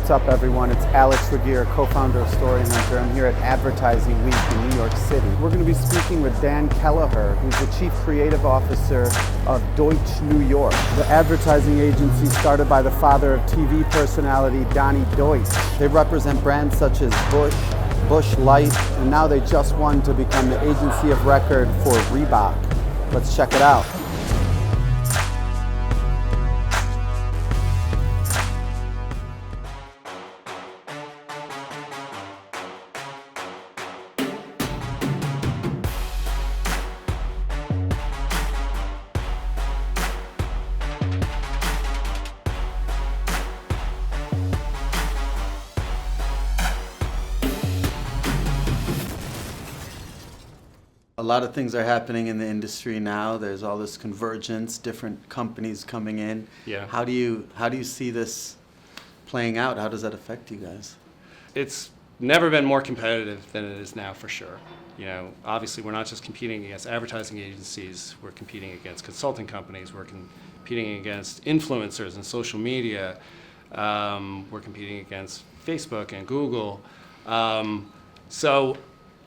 What's up, everyone? It's Alex Regier, co-founder of Storyhunter. I'm here at Advertising Week in New York City. We're going to be speaking with Dan Kelleher, who's the Chief Creative Officer of Deutsch, New York. The advertising agency started by the father of TV personality Donny Deutsch. They represent brands such as Busch, Busch Light, and now they just won to become the agency of record for Reebok. Let's check it out. A lot of things are happening in the industry now. There's all this convergence, different companies coming in. Yeah. How do you see this playing out? How does that affect you guys? It's never been more competitive than it is now, for sure. You know, obviously we're not just competing against advertising agencies, we're competing against consulting companies, we're competing against influencers and social media, we're competing against Facebook and Google. So,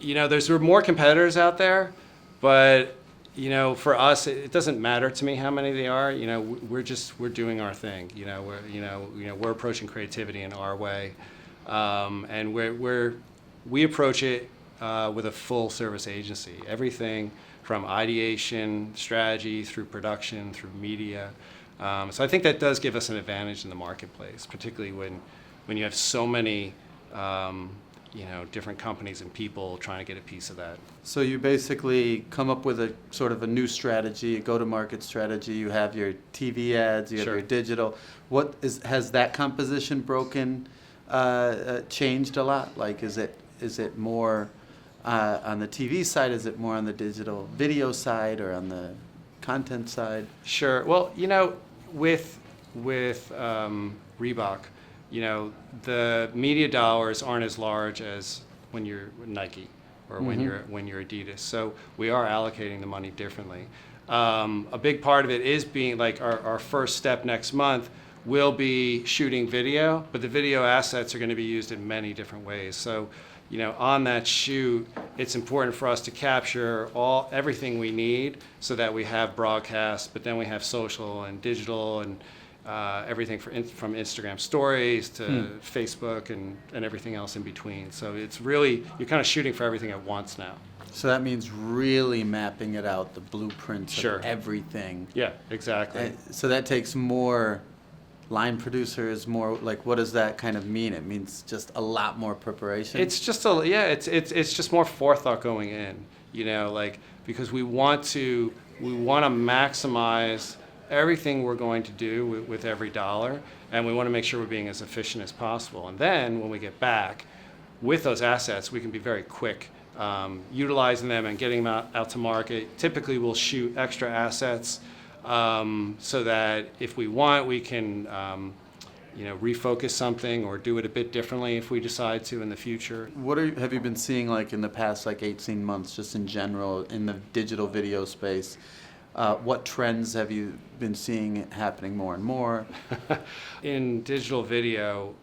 you know, there's more competitors out there, but, you know, for us, it doesn't matter to me how many they are. You know, we're doing our thing. You know, we're approaching creativity in our way, and we approach it with a full service agency. Everything from ideation, strategy, through production, through media. So I think that does give us an advantage in the marketplace, particularly when you have so many different companies and people trying to get a piece of that. So you basically come up with a sort of a new strategy, a go-to-market strategy. You have your TV ads, you have Sure. your digital. Has that composition changed a lot? Like, is it more on the TV side? Is it more on the digital video side, or on the content side? Sure. Well, you know, with Reebok, you know, the media dollars aren't as large as when you're Nike or when you're Adidas. So we are allocating the money differently. A big part of it is being like our first step next month will be shooting video, but the video assets are going to be used in many different ways. So, you know, on that shoot, it's important for us to capture everything we need so that we have broadcast, but then we have social and digital and everything from Instagram stories to Facebook and everything else in between. So it's really, you're kind of shooting for everything at once now. So that means really mapping it out, the blueprints Sure. of everything. Yeah, exactly. So that takes more line producers, more, like, what does that kind of mean? It means just a lot more preparation? It's just it's just more forethought going in, you know, like, because we want to maximize everything we're going to do with every dollar, and we want to make sure we're being as efficient as possible. And then when we get back with those assets, we can be very quick utilizing them and getting them out to market. Typically, we'll shoot extra assets so that if we want, we can refocus something or do it a bit differently if we decide to in the future. Have you been seeing, like, in the past 18 months, just in general, in the digital video space? What trends have you been seeing happening more and more? In digital video,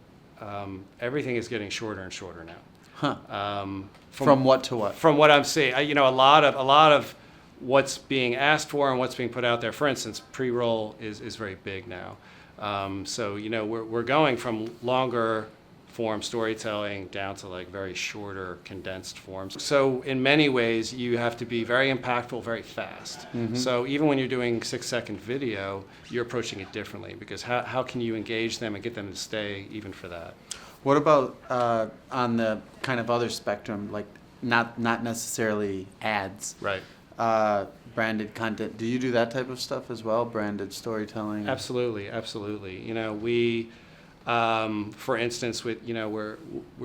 everything is getting shorter and shorter now. Huh. From what to what? From what I'm seeing, a lot of what's being asked for and what's being put out there. For instance, pre-roll is very big now. So we're going from longer form storytelling down to like very shorter, condensed forms. So in many ways, you have to be very impactful, very fast. Mm-hmm. So even when you're doing 6-second video, you're approaching it differently, because how can you engage them and get them to stay even for that? What about on the kind of other spectrum, like not necessarily ads? Right. Branded content. Do you do that type of stuff as well? Branded storytelling? Absolutely. We, for instance, we're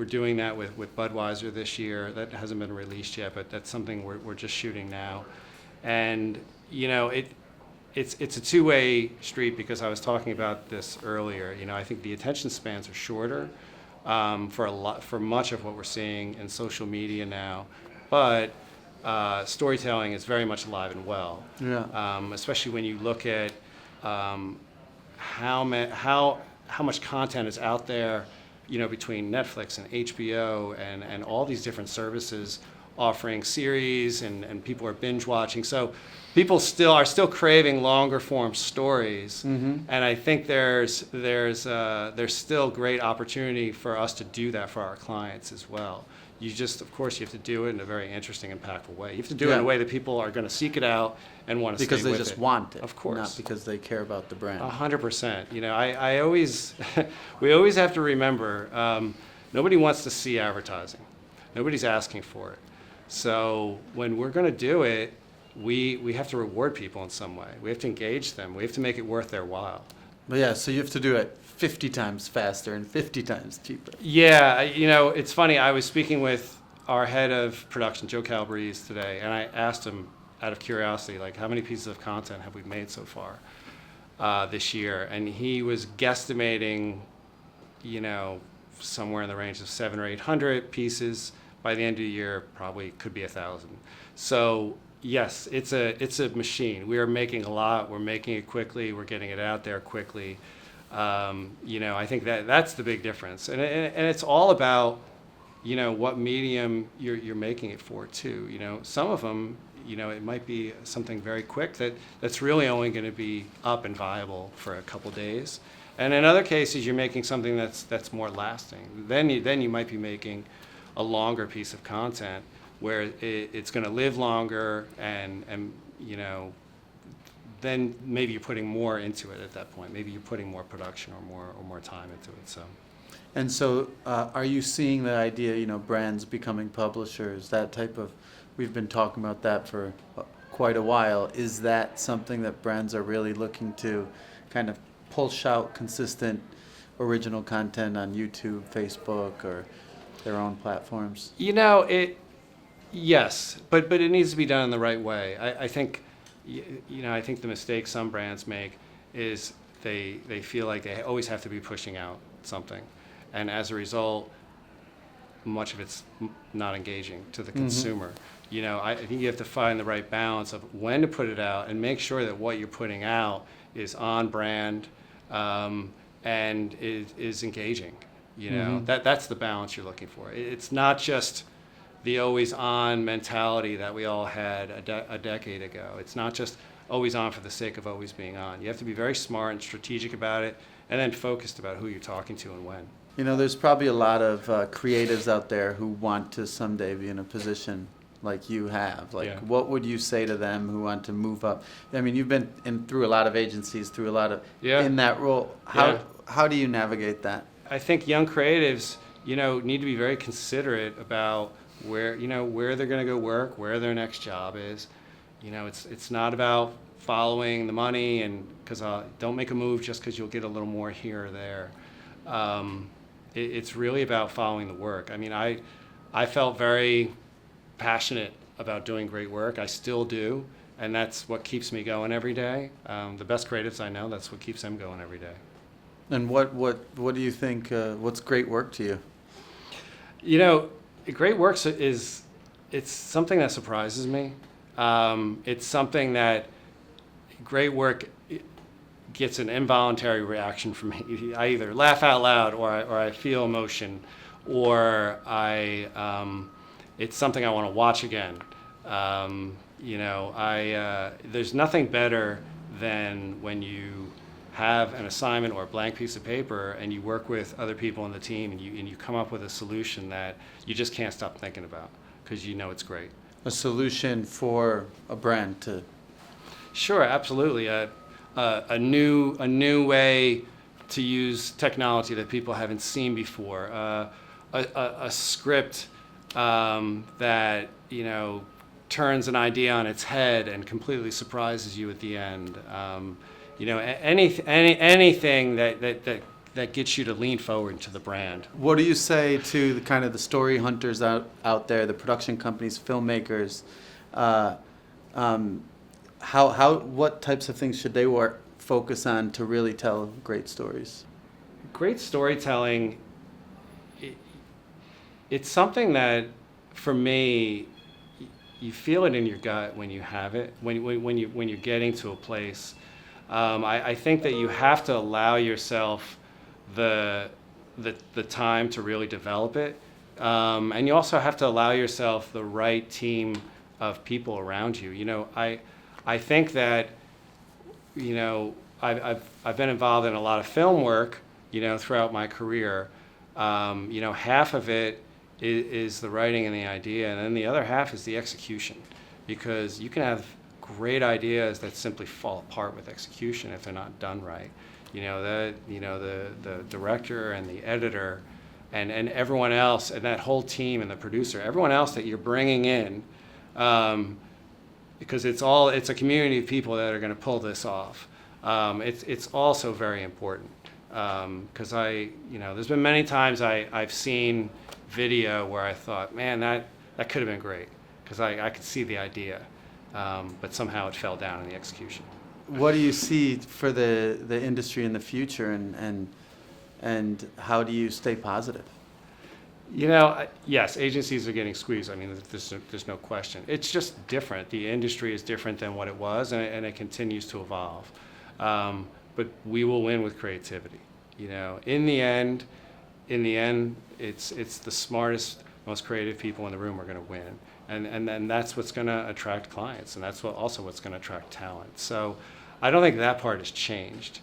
doing that with Budweiser this year. That hasn't been released yet, but that's something we're just shooting now. And it's a two-way street, because I was talking about this earlier. I think the attention spans are shorter for much of what we're seeing in social media now, but storytelling is very much alive and well. Yeah. Especially when you look at how much content is out there, between Netflix and HBO and all these different services offering series and people are binge watching. So people are still craving longer form stories. And I think there's still great opportunity for us to do that for our clients as well. Of course, you have to do it in a very interesting, impactful way. You have to do it in a way that people are going to seek it out and want to stay with it. Because they just want it. Of course. Not because they care about the brand. 100%. I always, we always have to remember, nobody wants to see advertising. Nobody's asking for it. So when we're going to do it, we have to reward people in some way. We have to engage them. We have to make it worth their while. But yeah, so you have to do it 50 times faster and 50 times cheaper. Yeah, it's funny. I was speaking with our head of production, Joe Calabrese, today, and I asked him out of curiosity, like, how many pieces of content have we made so far this year? And he was guesstimating, somewhere in the range of 700 or 800 pieces. By the end of the year, probably could be 1,000. So yes, it's a machine. We are making a lot. We're making it quickly. We're getting it out there quickly. I think that's the big difference. And it's all about, what medium you're making it for too. Some of them, it might be something very quick that's really only going to be up and viable for a couple days. And in other cases, you're making something that's more lasting. Then you might be making a longer piece of content where it's going to live longer and then maybe you're putting more into it at that point. Maybe you're putting more production or more time into it. And so are you seeing the idea, brands becoming publishers, that type of, we've been talking about that for quite a while. Is that something that brands are really looking to kind of push out consistent original content on YouTube, Facebook, or their own platforms? Yes, but it needs to be done in the right way. I think, I think the mistake some brands make is they feel like they always have to be pushing out something, and as a result, much of it's not engaging to the consumer. I think you have to find the right balance of when to put it out and make sure that what you're putting out is on brand and is engaging. That's the balance you're looking for. It's not just the always on mentality that we all had a decade ago. It's not just always on for the sake of always being on. You have to be very smart and strategic about it, and then focused about who you're talking to and when. There's probably a lot of creatives out there who want to someday be in a position like you have. What would you say to them who want to move up? I mean, you've been through a lot of agencies, through a lot of in that role. How do you navigate that? I think young creatives, need to be very considerate about where they're going to go work, where their next job is. It's not about following the money and because don't make a move just because you'll get a little more here or there. It's really about following the work. I mean, I felt very passionate about doing great work. I still do, and that's what keeps me going every day. The best creatives I know, that's what keeps them going every day. And what do you think? What's great work to you? Great work it's something that surprises me. It's something that great work gets an involuntary reaction from me. I either laugh out loud or I feel emotion, or it's something I want to watch again. There's nothing better than when you have an assignment or a blank piece of paper and you work with other people in the team and you come up with a solution that you just can't stop thinking about because it's great. A solution for a brand to... Sure, absolutely. A new way to use technology that people haven't seen before. A script that turns an idea on its head and completely surprises you at the end. Anything that gets you to lean forward into the brand. What do you say to the kind of the story hunters out there, the production companies, filmmakers? What types of things should they focus on to really tell great stories? Great storytelling, it's something that, for me, you feel it in your gut when you have it, when you're getting to a place. I think that you have to allow yourself the the time to really develop it. And you also have to allow yourself the right team of people around you. I think that, I've been involved in a lot of film work, throughout my career. Half of it is the writing and the idea, and then the other half is the execution, because you can have great ideas that simply fall apart with execution if they're not done right. The director and the editor and everyone else, and that whole team and the producer, everyone else that you're bringing in, because it's a community of people that are going to pull this off. It's also very important, because there's been many times I've seen video where I thought, man, that could have been great, because I could see the idea, but somehow it fell down in the execution. What do you see for the industry in the future, and how do you stay positive? Yes, agencies are getting squeezed. I mean, there's no question. It's just different. The industry is different than what it was, and it continues to evolve. But we will win with creativity. In the end, it's the smartest, most creative people in the room are going to win, and that's what's going to attract clients, and that's what's going to attract talent. So, I don't think that part has changed.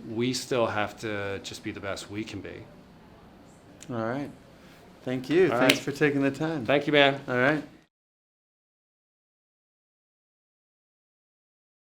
We still have to just be the best we can be. All right. Thank you. Thanks for taking the time. Thank you, man. All right.